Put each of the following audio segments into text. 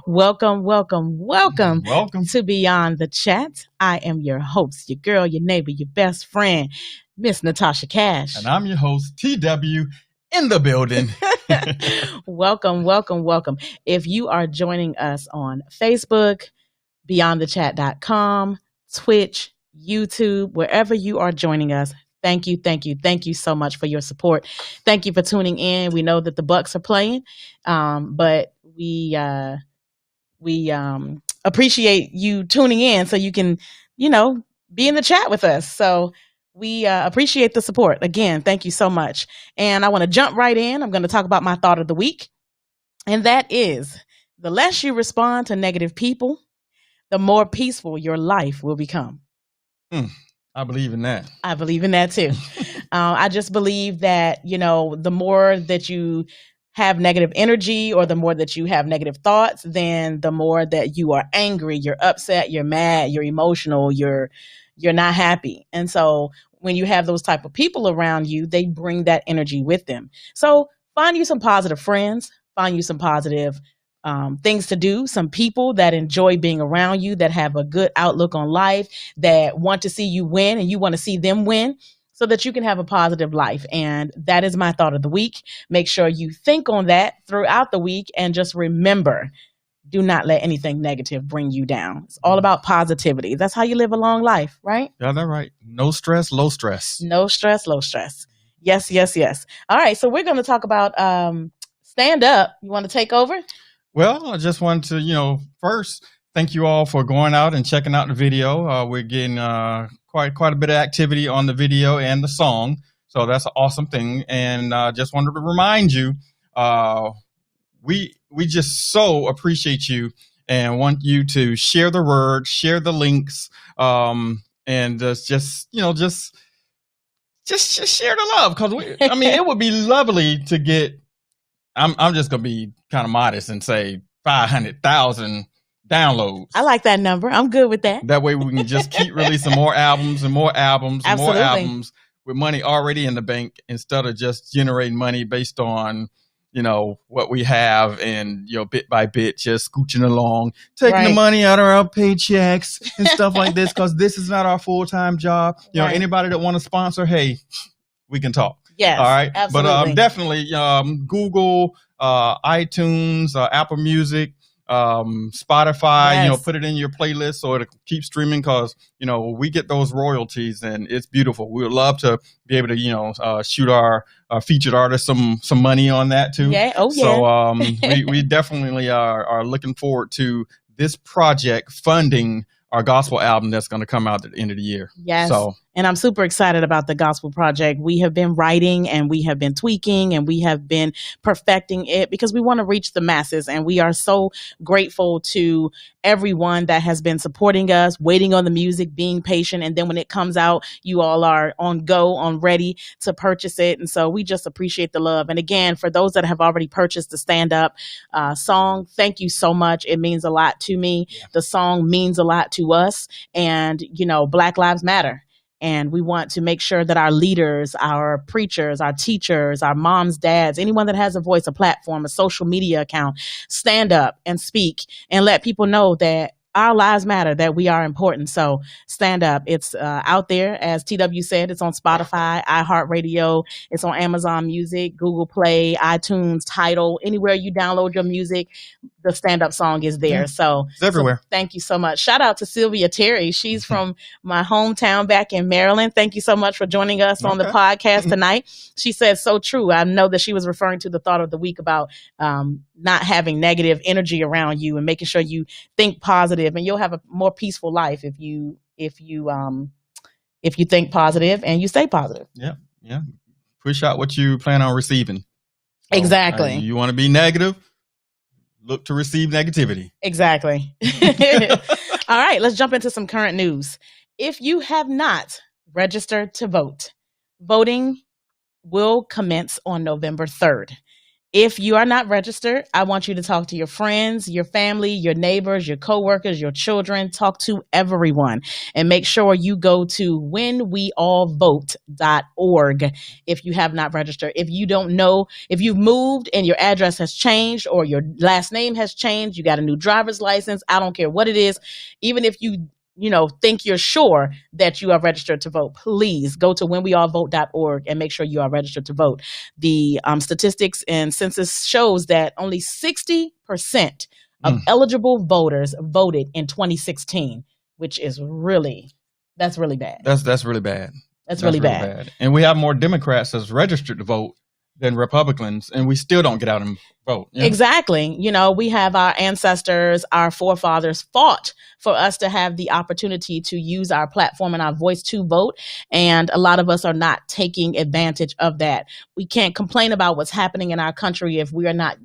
Welcome, welcome, welcome Welcome. to Beyond the Chat. I am your host, your girl, your neighbor, your best friend, Miss Natasha Cash. And I'm your host, TW, in the building. Welcome, welcome, welcome. If you are joining us on Facebook, beyondthechat.com, Twitch, YouTube, wherever you are joining us, thank you, thank you, thank you so much for your support. Thank you for tuning in. We know that the Bucks are playing, but we appreciate you tuning in so you can, be in the chat with us. So we appreciate the support. Again, thank you so much. And I want to jump right in. I'm going to talk about my thought of the week. And that is, the less you respond to negative people, the more peaceful your life will become. I believe in that. I believe in that too. I just believe that, the more that you have negative energy or the more that you have negative thoughts, then the more that you are angry, you're upset, you're mad, you're emotional, you're not happy. And so when you have those type of people around you, they bring that energy with them. So find you some positive friends, find you some positive things to do, some people that enjoy being around you, that have a good outlook on life, that want to see you win and you want to see them win, so that you can have a positive life. And that is my thought of the week. Make sure you think on that throughout the week, and just remember, do not let anything negative bring you down. It's all about positivity. That's how you live a long life, right? Yeah, that's right. No stress, low stress. No stress, low stress. Yes, yes, yes. All right, so we're going to talk about stand up. You want to take over? Well, I just wanted to, first, thank you all for going out and checking out the video. We're getting quite a bit of activity on the video and the song, so that's an awesome thing. And just wanted to remind you, we just so appreciate you and want you to share the word, share the links, and just share the love, because it would be lovely to get. I'm just gonna be kind of modest and say 500,000 downloads. I like that number. I'm good with that. That way we can just keep releasing more albums and more albums and more albums with money already in the bank, instead of just generating money based on, what we have and, bit by bit, just scooching along, taking the money out of our paychecks and stuff like this, because this is not our full-time job. Anybody that want to sponsor, hey, we can talk. Yes. All right. Absolutely. But definitely Google, iTunes, Apple Music, Spotify, Yes. put it in your playlist so it'll keep streaming, because, we get those royalties and it's beautiful. We would love to be able to, shoot our featured artists some money on that too. Yeah. Oh, yeah. So we definitely are looking forward to this project funding our gospel album that's going to come out at the end of the year. Yes. So, and I'm super excited about the gospel project. We have been writing and we have been tweaking and we have been perfecting it, because we want to reach the masses. And we are so grateful to everyone that has been supporting us, waiting on the music, being patient. And then when it comes out, you all are on ready to purchase it. And so we just appreciate the love. And again, for those that have already purchased the stand up song, thank you so much. It means a lot to me. Yeah. The song means a lot to us. And, Black Lives Matter. And we want to make sure that our leaders, our preachers, our teachers, our moms, dads, anyone that has a voice, a platform, a social media account, stand up and speak and let people know that our lives matter, that we are important. So stand up. It's out there. As TW said, it's on Spotify, iHeartRadio. It's on Amazon Music, Google Play, iTunes, Tidal, anywhere you download your music. The stand-up song is there. So it's everywhere. So thank you so much. Shout out to Sylvia Terry. She's from my hometown back in Maryland. Thank you so much for joining us on the podcast tonight. She said so true. I know that she was referring to the thought of the week about not having negative energy around you and making sure you think positive, and you'll have a more peaceful life if you think positive and you stay positive. Yeah. Push out what you plan on receiving. So, exactly. You want to be negative? Look to receive negativity. Exactly. All right, let's jump into some current news. If you have not registered to vote, voting will commence on November 3rd. If you are not registered, I want you to talk to your friends, your family, your neighbors, your coworkers, your children. Talk to everyone and make sure you go to whenweallvote.org if you have not registered. If you don't know, if you've moved and your address has changed or your last name has changed, you got a new driver's license, I don't care what it is, even if you think you're sure that you are registered to vote, please go to whenweallvote.org and make sure you are registered to vote. The statistics and census shows that only 60% of eligible voters voted in 2016, which is that's really bad. That's really bad. That's really bad. And we have more Democrats that's registered to vote than Republicans, and we still don't get out and vote. Yeah? Exactly. We have our ancestors, our forefathers fought for us to have the opportunity to use our platform and our voice to vote. And a lot of us are not taking advantage of that. We can't complain about what's happening in our country if we are not,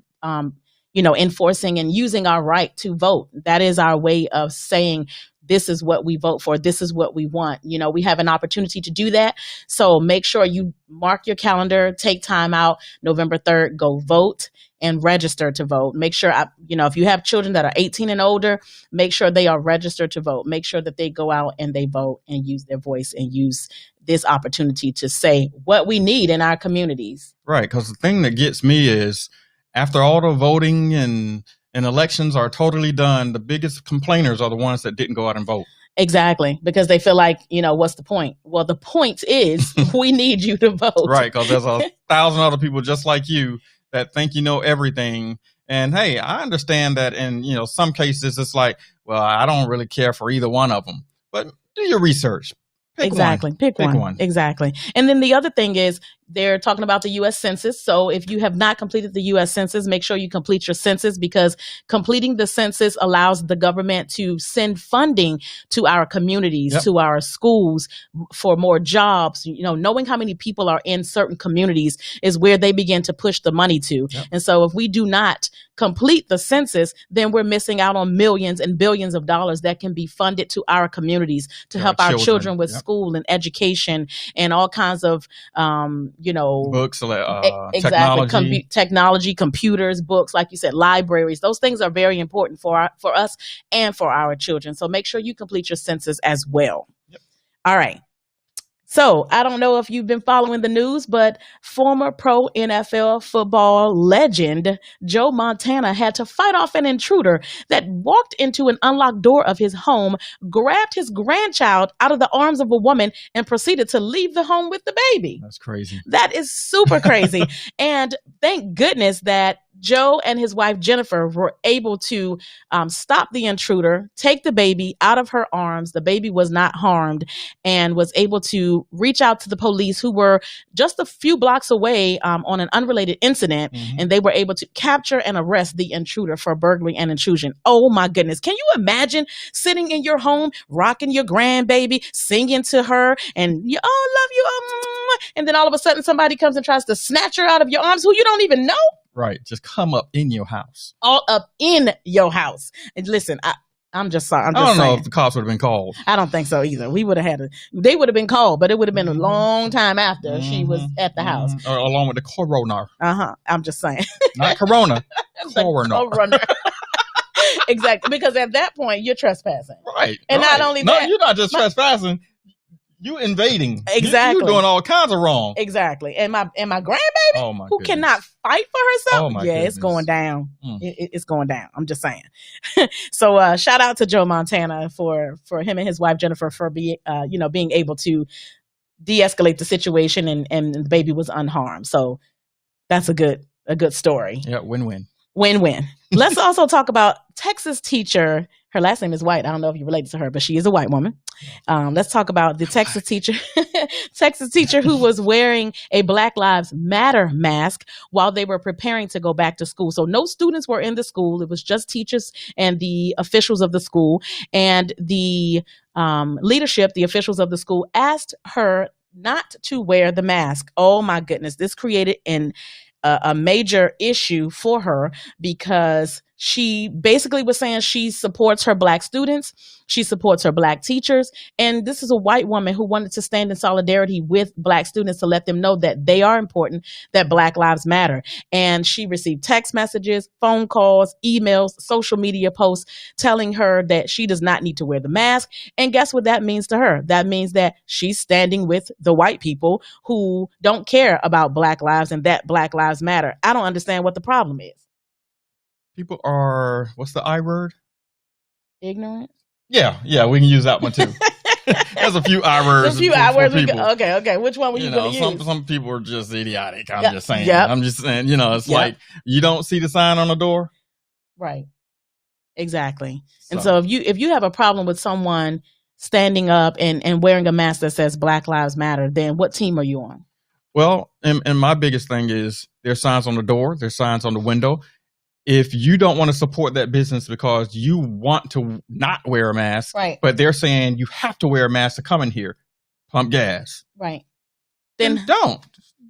enforcing and using our right to vote. That is our way of saying, this is what we vote for. This is what we want. We have an opportunity to do that. So make sure you mark your calendar, take time out, November 3rd, go vote and register to vote. Make sure, if you have children that are 18 and older, make sure they are registered to vote. Make sure that they go out and they vote and use their voice and use this opportunity to say what we need in our communities. Right. Because the thing that gets me is after all the voting and elections are totally done, the biggest complainers are the ones that didn't go out and vote. Exactly, because they feel like, what's the point? Well, the point is we need you to vote. Right, because there's 1,000 other people just like you that think you know everything. And hey, I understand that in some cases it's like, well, I don't really care for either one of them. But do your research. Pick one. Exactly. And then the other thing is they're talking about the U.S. Census. So if you have not completed the U.S. Census, make sure you complete your census, because completing the census allows the government to send funding to our communities, to our schools, for more jobs. Knowing how many people are in certain communities is where they begin to push the money to. And so if we do not complete the census, then we're missing out on millions and billions of dollars that can be funded to our communities to help our children with school and education and all kinds of books, exactly, technology, computers, books, like you said, libraries. Those things are very important for us and for our children. So make sure you complete your census as well. All right. So I don't know if you've been following the news, but former pro NFL football legend Joe Montana had to fight off an intruder that walked into an unlocked door of his home, grabbed his grandchild out of the arms of a woman, and proceeded to leave the home with the baby. That's crazy. That is super crazy. And thank goodness that Joe and his wife, Jennifer, were able to stop the intruder, take the baby out of her arms. The baby was not harmed, and was able to reach out to the police, who were just a few blocks away on an unrelated incident. And they were able to capture and arrest the intruder for burglary and intrusion. Oh my goodness. Can you imagine sitting in your home, rocking your grandbaby, singing to her, and love you. And then all of a sudden somebody comes and tries to snatch her out of your arms who you don't even know? Right. Just come up in your house. All up in your house. And listen, I'm just sorry. I don't know if the cops would have been called. I don't think so either. They would have been called, but it would have been a long time after she was at the house. Or along with the coroner. I'm just saying. Not corona. Coroner. Exactly. Because at that point, you're trespassing. Right. And not only that. No, you're not just trespassing. You invading. Exactly. You're doing all kinds of wrong. Exactly. And my grandbaby, who cannot fight for herself. It's going down. It's going down. I'm just saying. So shout out to Joe Montana for him and his wife Jennifer for being able to de-escalate the situation, and the baby was unharmed. So that's a good story. Yeah, win-win. Win-win. Let's also talk about Texas teacher. Her last name is White. I don't know if you related to her, but she is a white woman. Let's talk about the Texas teacher who was wearing a Black Lives Matter mask while they were preparing to go back to school. So no students were in the school. It was just teachers and the officials of the school. And the leadership, the officials of the school, asked her not to wear the mask. Oh my goodness. This created a major issue for her, because she basically was saying she supports her Black students, she supports her Black teachers, and this is a white woman who wanted to stand in solidarity with Black students to let them know that they are important, that Black lives matter. And she received text messages, phone calls, emails, social media posts telling her that she does not need to wear the mask. And guess what that means to her? That means that she's standing with the white people who don't care about Black lives and that Black lives matter. I don't understand what the problem is. People are, what's the I word? Ignorant? Yeah, we can use that one too. There's a few I words. A few I words. Okay. Which one were you going to use? Some people are just idiotic. I'm just saying. I'm just saying, it's like, you don't see the sign on the door. Right. Exactly. And so if you have a problem with someone standing up and wearing a mask that says Black Lives Matter, then what team are you on? Well, and my biggest thing is there's signs on the door, there's signs on the window. If you don't want to support that business because you want to not wear a mask, right, but they're saying you have to wear a mask to come in here, pump gas. Right. Then don't.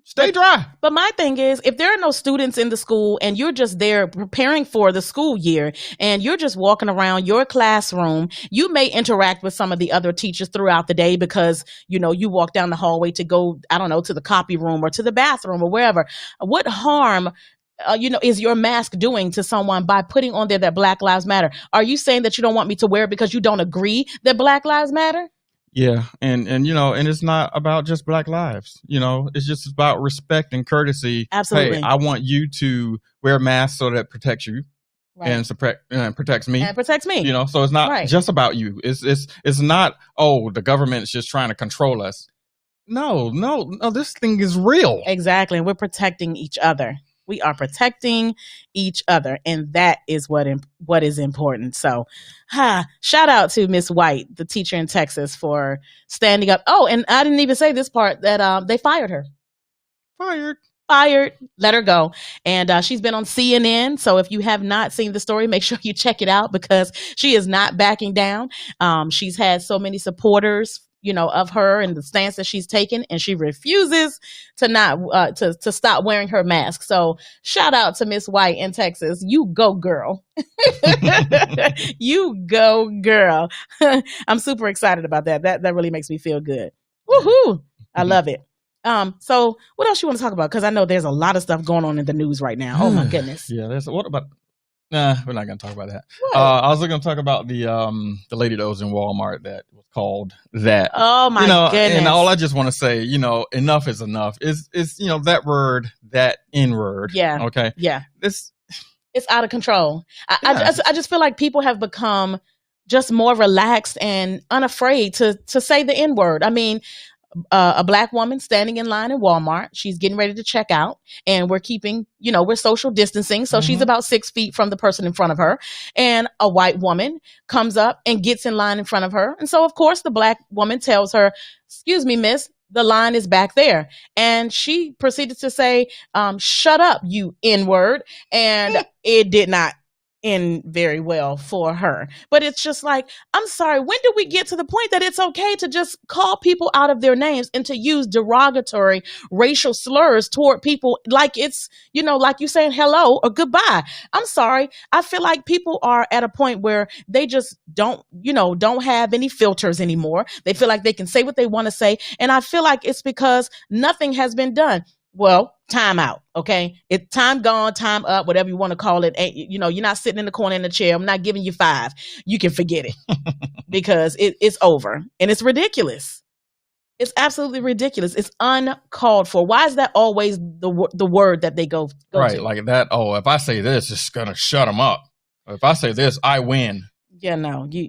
Stay dry. But my thing is, if there are no students in the school and you're just there preparing for the school year and you're just walking around your classroom, you may interact with some of the other teachers throughout the day because, you walk down the hallway to go, I don't know, to the copy room or to the bathroom or wherever. What harm is your mask doing to someone by putting on there that Black Lives Matter? Are you saying that you don't want me to wear it because you don't agree that Black Lives Matter? Yeah. And it's not about just Black lives, it's just about respect and courtesy. Absolutely. Hey, I want you to wear a mask so that protects you. Right. And protects me. And protects me. So it's not just about you. It's not, the government's just trying to control us. No, this thing is real. Exactly. And we're protecting each other. We are protecting each other, and that is what is important. So, shout out to Miss White, the teacher in Texas, for standing up. Oh, and I didn't even say this part that they fired her. Fired. Let her go. And she's been on CNN. So if you have not seen the story, make sure you check it out because she is not backing down. She's had so many supporters of her and the stance that she's taken, and she refuses to not to stop wearing her mask. So shout out to Miss White in Texas. You go, girl. You go, girl. I'm super excited about that. That really makes me feel good. Woohoo! I love it. So what else you want to talk about? Because I know there's a lot of stuff going on in the news right now. Oh my goodness. Yeah, what about? Nah, we're not going to talk about that. I was going to talk about the lady that was in Walmart that was called that. Oh my goodness! And all I just want to say, enough is enough. Is that word, that N word? Yeah. Okay. Yeah. It's out of control. I just feel like people have become just more relaxed and unafraid to say the N word. I mean, a Black woman standing in line in Walmart. She's getting ready to check out, and we're keeping, we're social distancing. So she's about 6 feet from the person in front of her. And a white woman comes up and gets in line in front of her. And so, of course, the Black woman tells her, "Excuse me, miss, the line is back there." And she proceeded to say, "Shut up, you N-word." And it did not end very well for her. But it's just like, I'm sorry, when do we get to the point that it's okay to just call people out of their names and to use derogatory racial slurs toward people like it's, like you saying hello or goodbye? I'm sorry. I feel like people are at a point where they just don't have any filters anymore. They feel like they can say what they want to say. And I feel like it's because nothing has been done. Well, time out, okay? It's time gone, time up, whatever you want to call it. You're not sitting in the corner in the chair. I'm not giving you 5. You can forget it because it's over. And it's ridiculous. It's absolutely ridiculous. It's uncalled for. Why is that always the word that they go right, to? Like that, if I say this, it's going to shut them up. If I say this, I win. Yeah, no. You're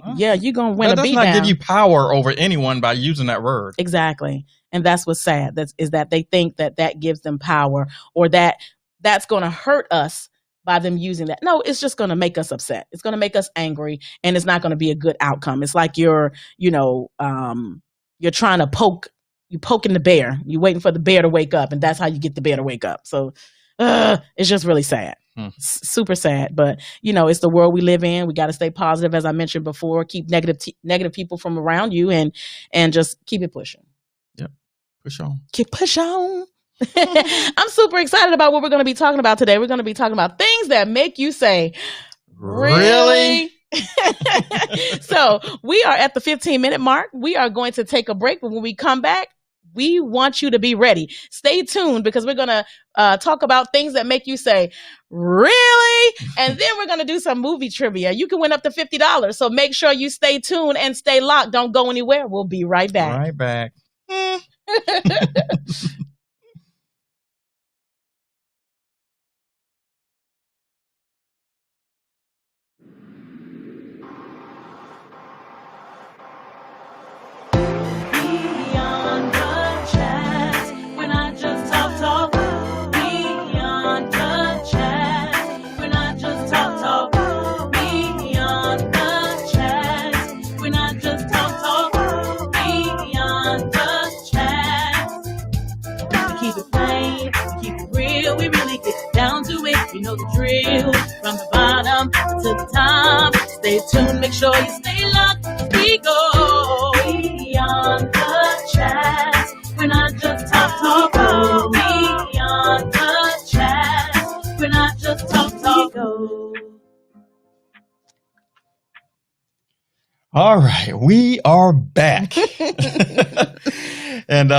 going to win a beat down. That does not give you power over anyone by using that word. Exactly. And that's what's sad. Is that they think that gives them power, or that's going to hurt us by them using that. No, it's just going to make us upset. It's going to make us angry, and it's not going to be a good outcome. It's like you're trying to you're poking the bear. You're waiting for the bear to wake up, and that's how you get the bear to wake up. So it's just really sad. Super sad. But, it's the world we live in. We got to stay positive, as I mentioned before. Keep negative people from around you and just keep it pushing. Yep. Push on. Push on. I'm super excited about what we're going to be talking about today. We're going to be talking about things that make you say, Really? So we are at the 15-minute mark. We are going to take a break, but when we come back, we want you to be ready. Stay tuned because we're going to talk about things that make you say, really? And then we're going to do some movie trivia. You can win up to $50. So make sure you stay tuned and stay locked. Don't go anywhere. We'll be right back. Right back. You know the drill, from the bottom to the top. Stay tuned, make sure you stay locked as we go beyond the chat. We're not just talk, beyond the chat. We're not just talk, go. All right, we are back. And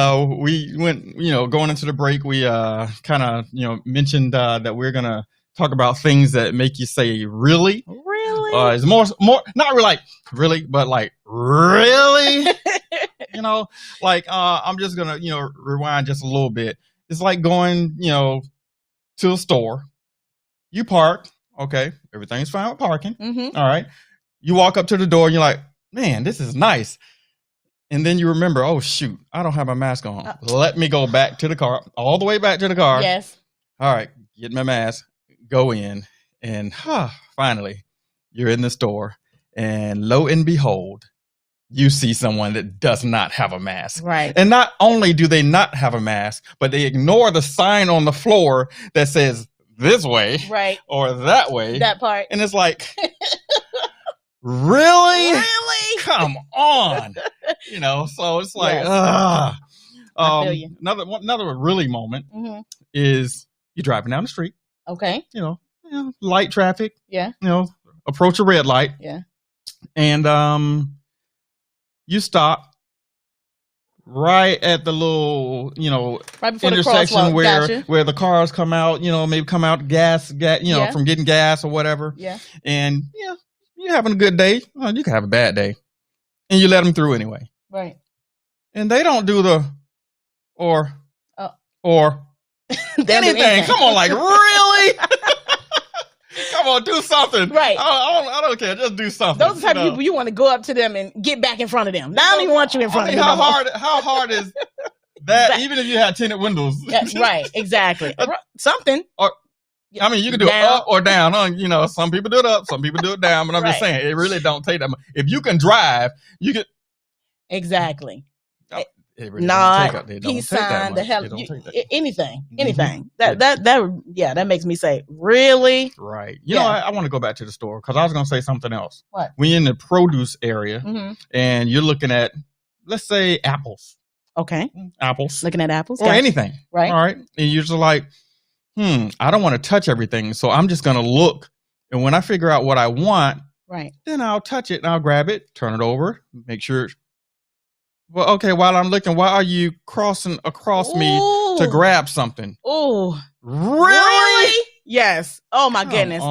we went, going into the break, we kind of, mentioned that we're going to talk about things that make you say, really? Really? It's more, not really like, really, but like, really? I'm just going to, rewind just a little bit. It's like going, to a store. You park. Okay. Everything's fine with parking. Mm-hmm. All right. You walk up to the door and you're like, man, this is nice. And then you remember, oh, shoot, I don't have my mask on. Let me go back to the car, all the way back to the car. Yes. All right, get my mask, go in. And finally, you're in the store. And lo and behold, you see someone that does not have a mask. Right. And not only do they not have a mask, but they ignore the sign on the floor that says this way. Right. Or that way. That part. And it's like... Really? Really? Come on. So it's like, Yes. I feel you. Another really moment is you're driving down the street. Okay. Light traffic. Yeah. Approach a red light. Yeah. And you stop right at the little, right before intersection the where the cars come out, maybe come out gas, from getting gas or whatever. Yeah. And you're having a good day. Well, you can have a bad day. And you let them through anyway. Right. And they don't do the or anything. Come on, like, really? Come on, do something. Right. I don't care. Just do something. Those are the type of people you want to go up to them and get back in front of them. I don't even want you in front of them. How hard is that? Even if you had tinted windows. Right. Exactly. Something. I mean, you can do it up or down. Some people do it up, some people do it down. But I'm just saying, it really don't take that much. If you can drive, you can. Exactly. It really peace sign, the hell, anything. Mm-hmm. That makes me say, really? Right. I want to go back to the store because I was going to say something else. What? We're in the produce area and you're looking at, let's say, apples. Okay. Apples. Looking at apples. Or anything. Right. All right. And you're just like, I don't want to touch everything. So I'm just going to look. And when I figure out what I want, then I'll touch it and I'll grab it, turn it over, make sure. Well, okay, while I'm looking, why are you crossing across me to grab something? Oh, really? Yes. Oh my goodness.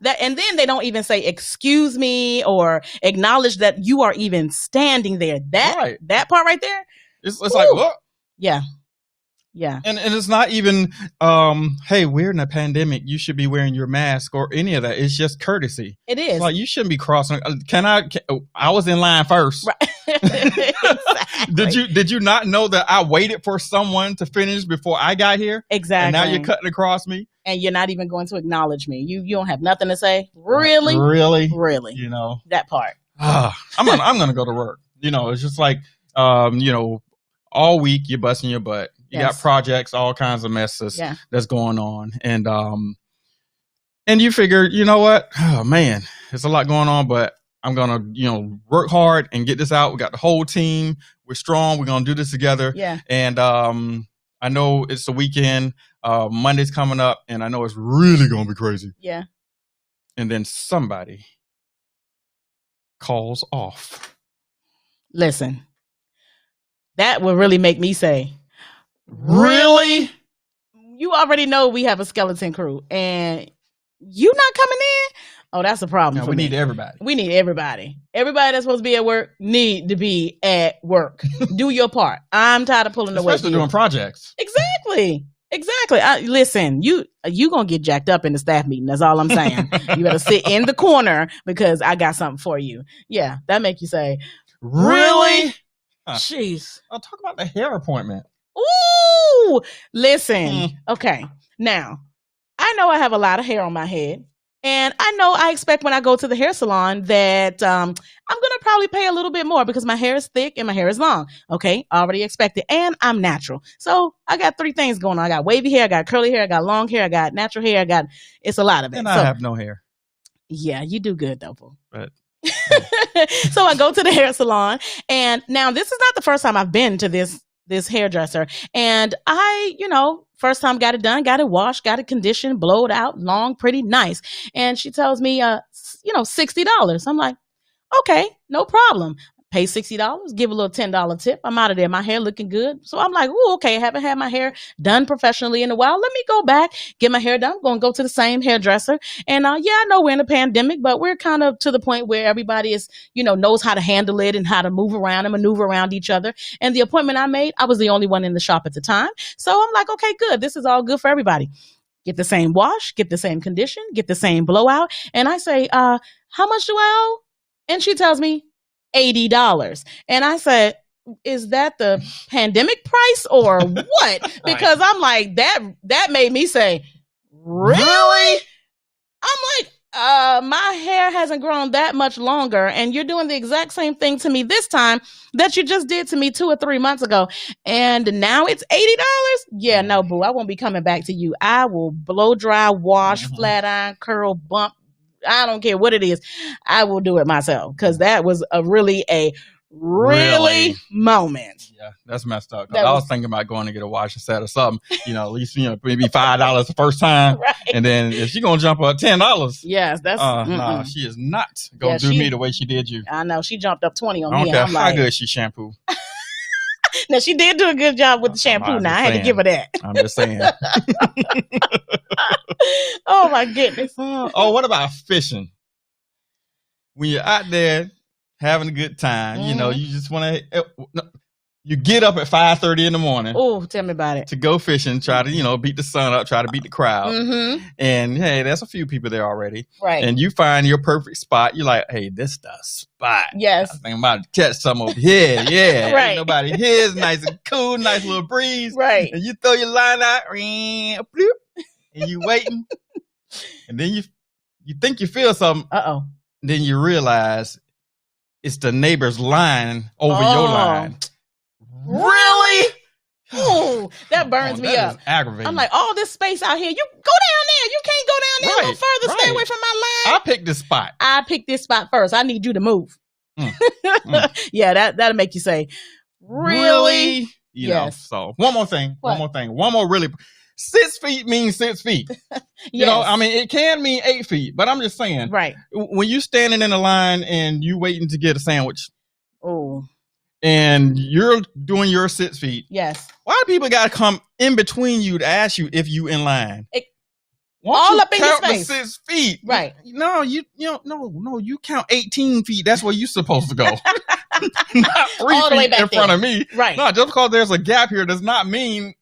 That and then they don't even say excuse me or acknowledge that you are even standing there. That part right there. It's like, look. Yeah. Yeah. And it's not even, hey, we're in a pandemic. You should be wearing your mask or any of that. It's just courtesy. It is. It's like, you shouldn't be crossing. I was in line first. Right. Exactly. Did you not know that I waited for someone to finish before I got here? Exactly. And now you're cutting across me? And you're not even going to acknowledge me. You don't have nothing to say? Really? Really? Really. That part. I'm gonna go to work. It's just like, all week you're busting your butt. You got projects, all kinds of messes that's going on. And you figure, you know what? Oh man, there's a lot going on, but I'm gonna, work hard and get this out. We got the whole team. We're strong. We're gonna do this together. Yeah. And I know it's the weekend. Monday's coming up, and I know it's really gonna be crazy. Yeah. and then somebody calls off. Listen, that would really make me say, Really? You already know we have a skeleton crew, and you not coming in? Oh, that's a problem. No, we need everybody. We need everybody. Everybody that's supposed to be at work need to be at work. Do your part. I'm tired of pulling the weight. Especially doing projects. Exactly. Listen, you gonna get jacked up in the staff meeting. That's all I'm saying. You better sit in the corner because I got something for you. Yeah, that make you say, really? Jeez. I'll talk about the hair appointment. Ooh, listen. Okay, now I know I have a lot of hair on my head. And I know I expect when I go to the hair salon that I'm going to probably pay a little bit more because my hair is thick and my hair is long. Okay, already expected. And I'm natural. So I got 3 things going on. I got wavy hair, I got curly hair, I got long hair, I got natural hair, it's a lot of it. And I have no hair. Yeah, you do good though, boo. But so I go to the hair salon, and now this is not the first time I've been to this hairdresser, and I, first time got it done, got it washed, got it conditioned, blowed out, long, pretty nice. And she tells me, $60. I'm like, okay, no problem. Pay $60, give a little $10 tip. I'm out of there. My hair looking good. So I'm like, ooh, okay, I haven't had my hair done professionally in a while. Let me go back, get my hair done. I'm going to go to the same hairdresser. And I know we're in a pandemic, but we're kind of to the point where everybody is, knows how to handle it and how to move around and maneuver around each other. And the appointment I made, I was the only one in the shop at the time. So I'm like, okay, good. This is all good for everybody. Get the same wash, get the same condition, get the same blowout. And I say, how much do I owe? And she tells me, $80. And I said, is that the pandemic price or what? Because I'm like, that made me say, really? I'm like, my hair hasn't grown that much longer, and you're doing the exact same thing to me this time that you just did to me 2 or 3 months ago, and now it's $80? Yeah, no, boo, I won't be coming back to you. I will blow dry, wash, flat iron, curl, bump. I don't care what it is. I will do it myself because that was a really really moment. Yeah, that's messed up. I was thinking about going to get a wash set or something. At least maybe $5 the first time, right. And then if she's gonna jump up $10, yes, that's no, she is not gonna do me the way she did you. I know she jumped up 20 on I me. don't care how good she shampoo. Now she did do a good job with the shampoo. Now I had to give her that. I'm just saying. Oh my goodness. Oh, what about fishing? When you're out there having a good time, you just want to. You get up at 5:30 in the morning. Oh, tell me about it. To go fishing, try to beat the sun up, try to beat the crowd. And hey, there's a few people there already. Right. And you find your perfect spot. You're like, hey, this the spot. Yes. I'm about to catch some over here. Yeah. Right. Ain't nobody here. It's nice and cool, nice little breeze. Right. And you throw your line out, bloop, and you waiting. And then you think you feel something. Uh-oh. Then you realize it's the neighbor's line over your line. Really? Ooh, that burns me up. Aggravating. I'm like, all this space out here. You go down there. You can't go down there a little further. Stay away from my line. I picked this spot. I picked this spot first. I need you to move. Yeah, that'll make you say, really? Yes. So one more thing. What? One more really. 6 feet means 6 feet. It can mean 8 feet, but I'm just saying. Right. When you standing in a line and you waiting to get a sandwich. Oh. And you're doing your 6 feet. Yes. Why do people got to come in between you to ask you if you in line? All up in your face. face. 6 feet. Right. No, you count 18 feet. That's where you supposed to go. Not 3 all the way feet back in front of me. Right. No, just because there's a gap here does not mean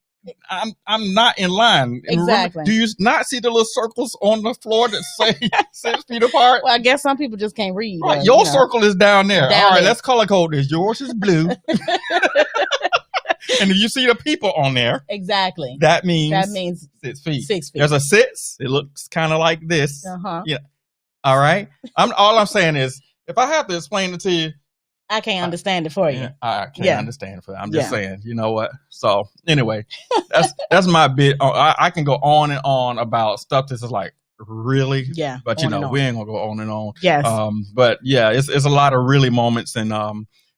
I'm not in line. Exactly. Remember, do you not see the little circles on the floor that say 6 feet apart? Well, I guess some people just can't read. Right, your circle is down there. All right, there. let's color code this. Yours is blue. And if you see the people on there, exactly, that means 6 feet. 6 feet. There's a 6. It looks kind of like this. Yeah. All right. All I'm saying is, if I have to explain it to you, I can't understand it for you. I can't understand it for you. I'm just saying. You know what? So anyway, that's my bit. I can go on and on about stuff that's like really. Yeah. But we ain't gonna go on and on. Yes. But yeah, it's a lot of really moments and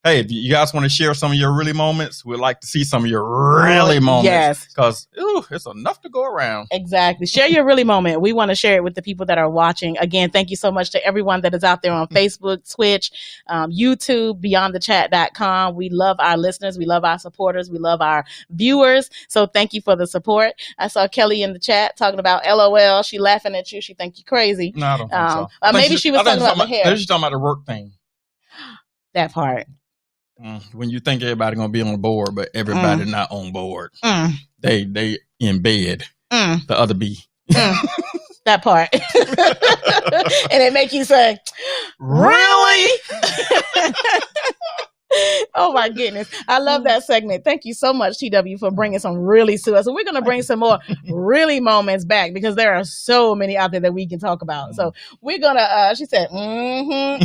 Hey, if you guys want to share some of your really moments, we'd like to see some of your really moments. Yes. Because, it's enough to go around. Exactly. Share your really moment. We want to share it with the people that are watching. Again, thank you so much to everyone that is out there on Facebook, Twitch, YouTube, beyondthechat.com. We love our listeners. We love our supporters. We love our viewers. So thank you for the support. I saw Kelly in the chat talking about LOL. She laughing at you. She think you crazy. No, I don't think so. Maybe she was talking about the hair. Maybe she's talking about the work thing. That part. When you think everybody gonna be on board, but everybody not on board. They in bed. The other B. That part. And it make you say, really? Oh my goodness. I love that segment. Thank you so much, TW, for bringing some really to us. And we're going to bring some more really moments back because there are so many out there that we can talk about. So we're going to, she said, All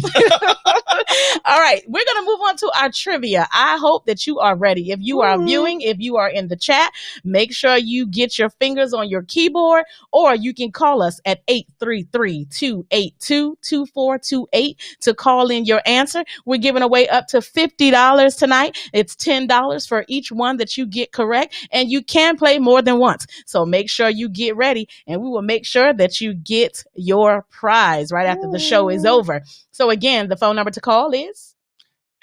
right. We're going to move on to our trivia. I hope that you are ready. If you are viewing, if you are in the chat, make sure you get your fingers on your keyboard, or you can call us at 833-282-2428 to call in your answer. We're giving away up to $50 tonight. It's $10 for each one that you get correct, and you can play more than once. So make sure you get ready, and we will make sure that you get your prize right after the show is over. So again, the phone number to call is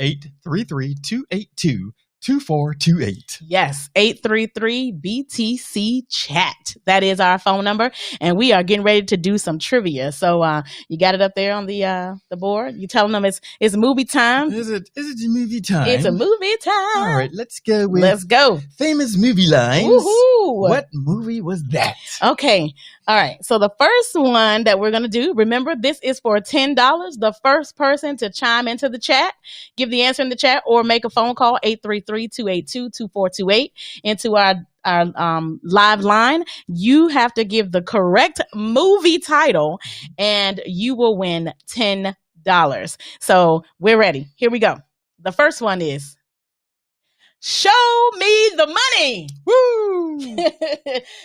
833-282-2428. Yes, 833-BTC-CHAT. That is our phone number, and we are getting ready to do some trivia. So you got it up there on the board. You telling them it's movie time. Is it movie time? It's a movie time. All right, let's go with famous movie lines. Woohoo! What movie was that? Okay. All right. So the first one that we're going to do, remember, this is for $10. The first person to chime into the chat, give the answer in the chat, or make a phone call, 833-282-2428, into our live line. You have to give the correct movie title, and you will win $10. So we're ready. Here we go. The first one is Show Me the Money. Woo!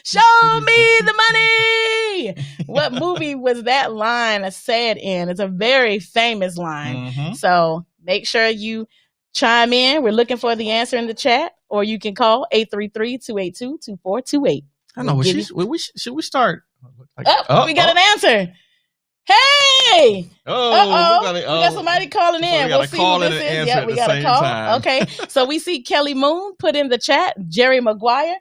Show me the money. What movie was that line said in? It's a very famous line. So make sure you chime in. We're looking for the answer in the chat, or you can call 833-282-2428. I know. Should we start? We got an answer. Hey! We got somebody calling in. We'll see who this is. Yeah, we got a call. Time. Okay. So we see Kelly Moon put in the chat, Jerry Maguire.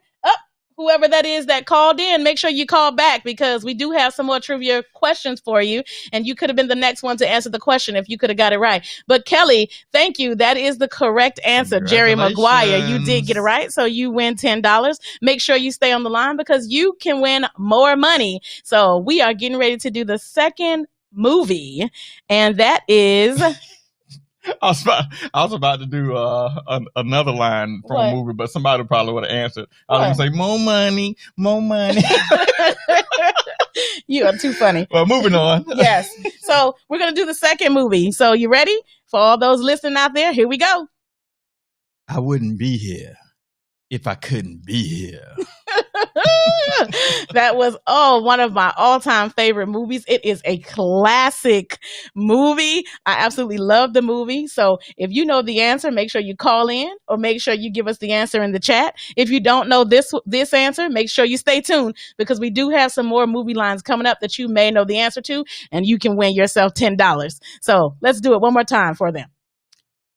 Whoever that is that called in, make sure you call back, because we do have some more trivia questions for you, and you could have been the next one to answer the question if you could have got it right. But Kelly, thank you. That is the correct answer. Jerry Maguire, you did get it right. So you win $10. Make sure you stay on the line because you can win more money. So we are getting ready to do the second movie, and that is... I was about to do another line from a movie, but somebody probably would have answered. I was going to say, more money, more money. You are too funny. Well, moving on. Yes. So we're going to do the second movie. So you ready? For all those listening out there, here we go. I wouldn't be here if I couldn't be here. That was one of my all-time favorite movies. It is a classic movie. I absolutely love the movie. So if you know the answer, make sure you call in, or make sure you give us the answer in the chat. If you don't know this answer, make sure you stay tuned, because we do have some more movie lines coming up that you may know the answer to, and you can win yourself $10. So let's do it one more time for them.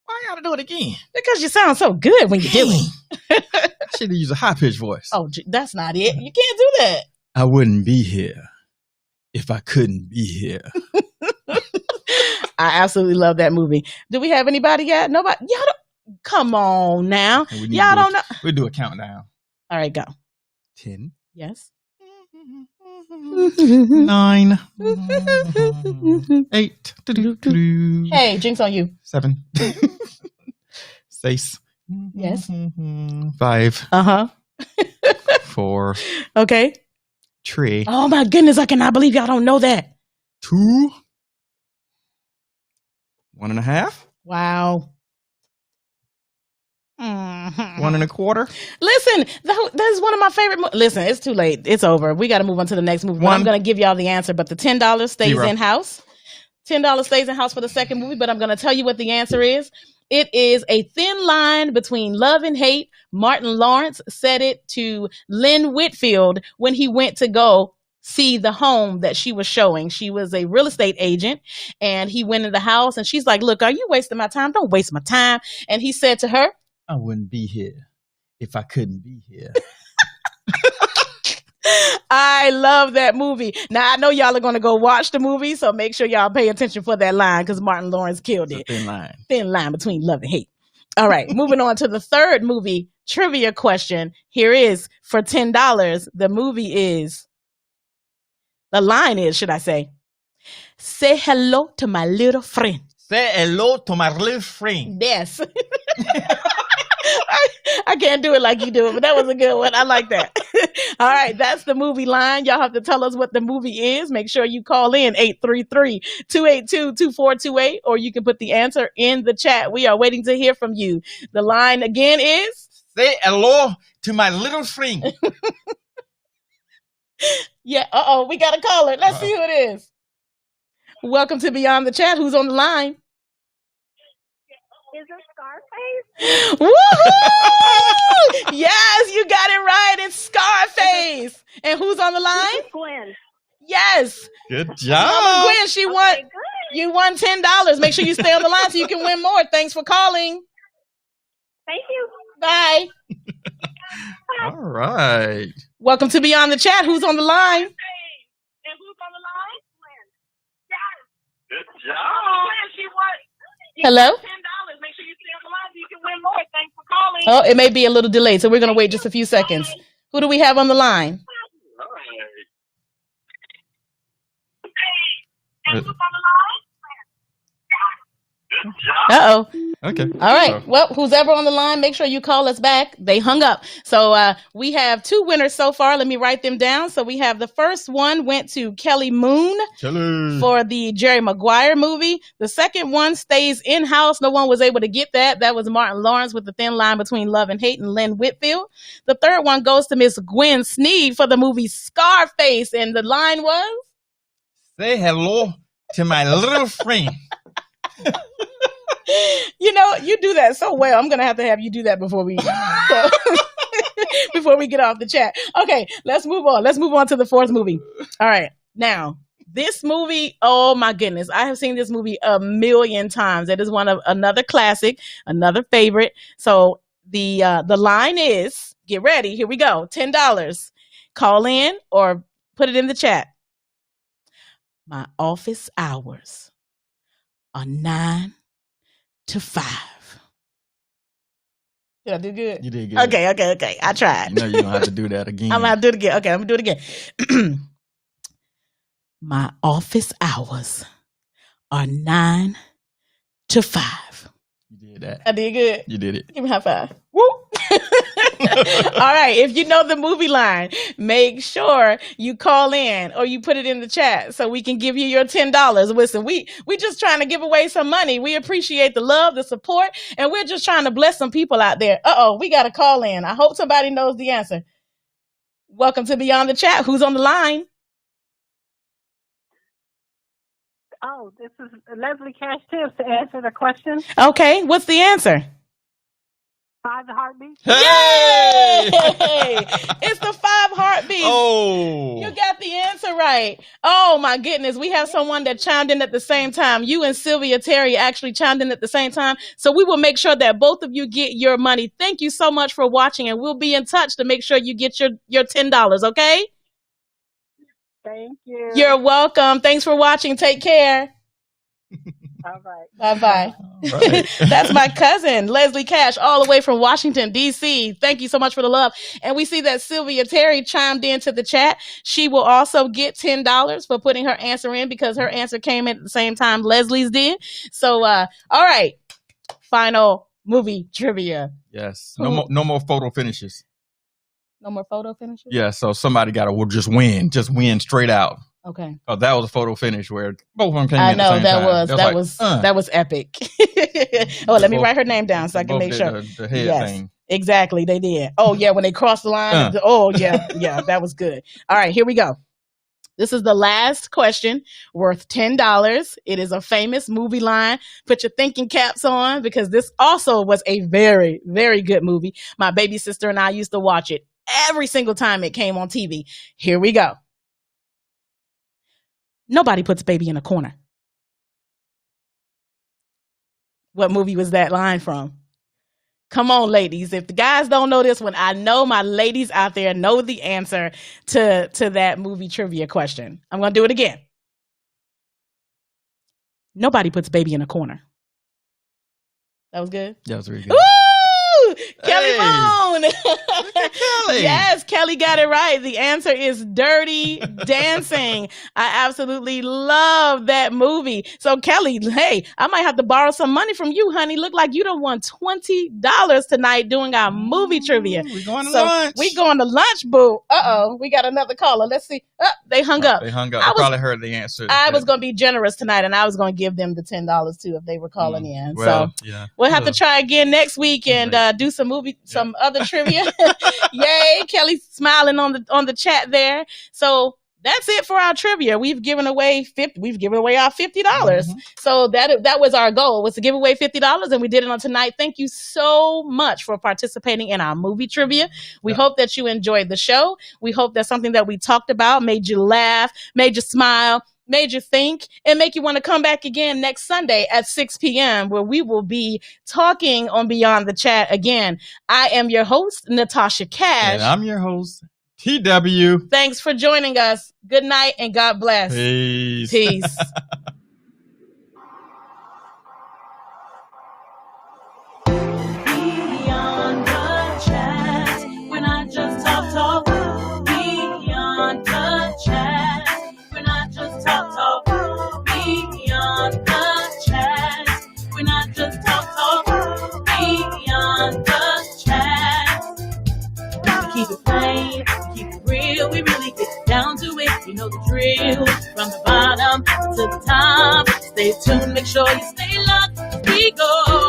Why you gotta do it again? Because you sound so good when you do it. I should have used a high-pitched voice. Oh, that's not it. You can't do that. I wouldn't be here if I couldn't be here. I absolutely love that movie. Do we have anybody yet? Nobody? Y'all don't, come on now. Y'all don't know. We'll do a countdown. All right, go. 10. Yes. 9. 8. Hey, drinks on you. 7. 6. Yes. 5. 4. Okay. 3. Oh my goodness, I cannot believe y'all don't know that. 2. 1.5. Wow. 1 1/4. Listen, that is one of my favorite. Listen, it's too late. It's over. We got to move on to the next movie. I'm going to give y'all the answer, but the $10 stays in house. $10 stays in house for the second movie, but I'm going to tell you what the answer is. it is A Thin Line Between Love and Hate. Martin Lawrence said it to Lynn Whitfield when he went to go see the home that she was showing. She was a real estate agent, and he went in the house, and she's like, look, are you wasting my time? Don't waste my time. And he said to her, I wouldn't be here if I couldn't be here. I love that movie. Now, I know y'all are going to go watch the movie, so make sure y'all pay attention for that line because Martin Lawrence killed it. Thin line. Thin line between love and hate. All right, moving on to the third movie trivia question. Here is for $10. The line is, should I say hello to my little friend. Say hello to my little friend. Yes. I can't do it like you do it, but that was a good one. I like that. All right, that's the movie line. Y'all have to tell us what the movie is. Make sure you call in 833-282-2428, or you can put the answer in the chat. We are waiting to hear from you. The line again is, say hello to my little friend. Yeah, we got a caller. Let's see who it is. Welcome to Beyond the Chat. Who's on the line? Is it Scarface? Woohoo! Yes, you got it right. It's Scarface. And who's on the line? Gwen. Yes. Good job. Mama Gwen, she won. Good. You won $10. Make sure you stay on the line so you can win more. Thanks for calling. Thank you. Bye. All right. Welcome to Beyond the Chat. Who's on the line? And who's on the line? Good job. She won. Hello? $10. Make sure you stay on the line so you can win more. Thanks for calling. Oh, it may be a little delayed, so we're going to wait just a few seconds. Who do we have on the line? And who's on the line? Uh-oh. Okay. All right. Well, who's ever on the line, make sure you call us back. They hung up. So we have two winners so far. Let me write them down. So we have the first one went to Kelly Moon for the Jerry Maguire movie. The second one stays in-house. No one was able to get that. That was Martin Lawrence with The Thin Line Between Love and Hate and Lynn Whitfield. The third one goes to Miss Gwen Sneed for the movie Scarface. And the line was? Say hello to my little friend. You know, you do that so well. I'm gonna have you do that before we before we get off the chat. Okay, let's move on. Let's move on to the fourth movie. All right, now this movie. Oh my goodness, I have seen this movie a million times. It is another classic, another favorite. So the line is, get ready. Here we go. $10. Call in or put it in the chat. My office hours are 9 to 5. Did I do good? You did good. Okay. I tried. You know you don't have to do that again. I'm going to do it again. Okay, I'm going to do it again. My office hours are 9 to 5. You did that. I did good. You did it. Give me a high five. Woo! All right. If you know the movie line, make sure you call in or you put it in the chat so we can give you your $10. Listen, we just trying to give away some money. We appreciate the love, the support, and we're just trying to bless some people out there. We got a call in. I hope somebody knows the answer. Welcome to Beyond the Chat. Who's on the line? Oh, this is Leslie Cash Tips to answer the question. Okay. What's the answer? 5 heartbeats. Hey! Yay! It's the 5 heartbeats. Oh. You got the answer right. Oh my goodness. We have someone that chimed in at the same time. You and Sylvia Terry actually chimed in at the same time. So we will make sure that both of you get your money. Thank you so much for watching, and we'll be in touch to make sure you get your $10, okay? Thank you. You're welcome. Thanks for watching. Take care. All right. Bye-bye. Right. That's my cousin, Leslie Cash, all the way from Washington, D.C. Thank you so much for the love. And we see that Sylvia Terry chimed into the chat. She will also get $10 for putting her answer in because her answer came in at the same time Leslie's did. So, all right. Final movie trivia. Yes. No more photo finishes. No more photo finishes? Yeah, so somebody got to just win straight out. Okay. Oh, that was a photo finish where both of them came in at the same time. That was epic. Let me write her name down so I can make sure. The head thing. Exactly, they did. Oh yeah, when they crossed the line. Oh yeah, that was good. All right, here we go. This is the last question, worth $10. It is a famous movie line. Put your thinking caps on, because this also was a very, very good movie. My baby sister and I used to watch it every single time it came on TV. Here we go. Nobody puts baby in a corner. What movie was that line from? Come on, ladies. If the guys don't know this one, I know my ladies out there know the answer to that movie trivia question. I'm going to do it again. Nobody puts baby in a corner. That was good? That was really good. Woo! Kelly Hey! Bone. Look at Kelly. Yes, Kelly got it right. The answer is Dirty Dancing. I absolutely love that movie. So Kelly, hey, I might have to borrow some money from you, honey. Look like you done won $20 tonight doing our movie trivia. We're going to So lunch. we going to lunch, boo. Uh-oh, we got another caller. Let's see. They hung up. They hung up. I They was- probably heard the answer. I was going to be generous tonight, and I was going to give them the $10 too if they were calling in. Well, So yeah. we'll have to try again next week and do some other trivia. Yay! Kelly smiling on the chat there. So that's it for our trivia. We've given away our $50. So that was our goal, was to give away $50, and we did it on tonight. Thank you so much for participating in our movie trivia. We hope that you enjoyed the show. We hope that something that we talked about made you laugh, made you smile, made you think, and make you want to come back again next Sunday at 6 p.m. where we will be talking on Beyond the Chat again. I am your host, Natasha Cash. And I'm your host, TW. Thanks for joining us. Good night and God bless. Peace. Peace. Beyond the Chat, we're not just talk. Beyond the Chat, we're not just talk. Beyond the Chat, we're not just talk. Beyond the Chat, we keep it plain, we keep it real, we really get down to it. You know the drill, from the bottom to the top. Stay tuned, make sure you stay locked. We go.